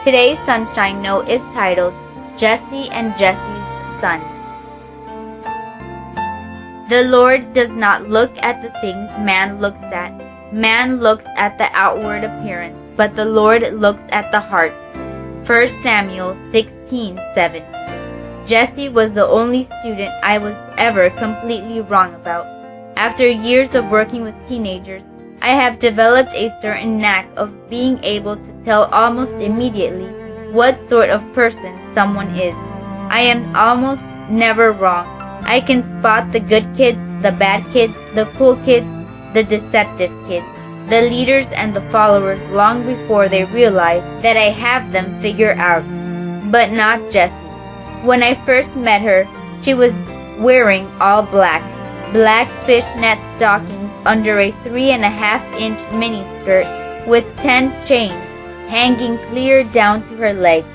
Today's Sunshine Note is titled, Jessie and Jessie's Son. The Lord does not look at the things man looks at. Man looks at the outward appearance, but the Lord looks at the heart. 1 Samuel 16:7. Jessie was the only student I was ever completely wrong about. After years of working with teenagers, I have developed a certain knack of being able to tell almost immediately what sort of person someone is. I am almost never wrong. I can spot the good kids, the bad kids, the cool kids, the deceptive kids, the leaders and the followers long before they realize that I have them figured out. But not Jessie. When I first met her, she was wearing all black fishnet stockings under a 3.5-inch miniskirt with 10 chains hanging clear down to her legs.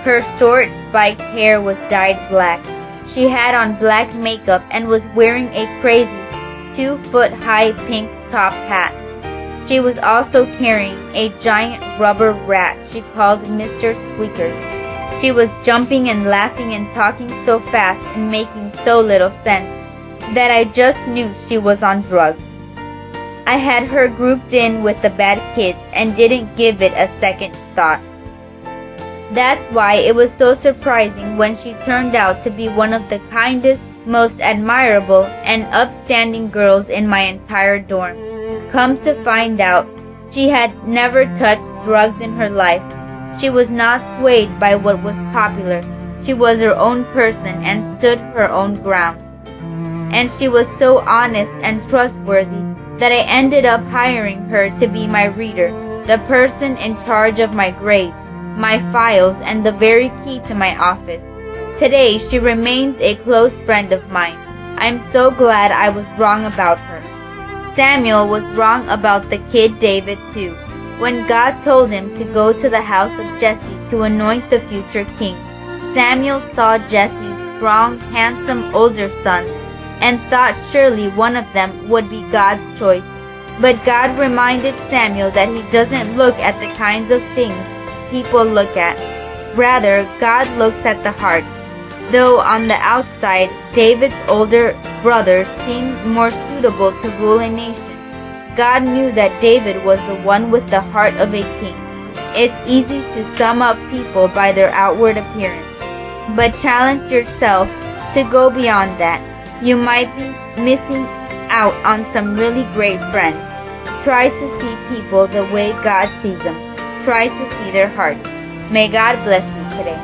Her short, spiked hair was dyed black. She had on black makeup and was wearing a crazy 2-foot-high pink top hat. She was also carrying a giant rubber rat she called Mr. Squeaker. She was jumping and laughing and talking so fast and making so little sense that I just knew she was on drugs. I had her grouped in with the bad kids and didn't give it a second thought. That's why it was so surprising when she turned out to be one of the kindest, most admirable, and upstanding girls in my entire dorm. Come to find out, she had never touched drugs in her life. She was not swayed by what was popular. She was her own person and stood her own ground. And she was so honest and trustworthy that I ended up hiring her to be my reader, the person in charge of my grades, my files, and the very key to my office. Today, she remains a close friend of mine. I'm so glad I was wrong about her. Samuel was wrong about the kid David too. When God told him to go to the house of Jesse to anoint the future king, Samuel saw Jesse's strong, handsome older son and thought surely one of them would be God's choice. But God reminded Samuel that he doesn't look at the kinds of things people look at. Rather, God looks at the heart. Though on the outside, David's older brother seemed more suitable to rule a nation, God knew that David was the one with the heart of a king. It's easy to sum up people by their outward appearance, but challenge yourself to go beyond that. You might be missing out on some really great friends. Try to see people the way God sees them. Try to see their hearts. May God bless you today.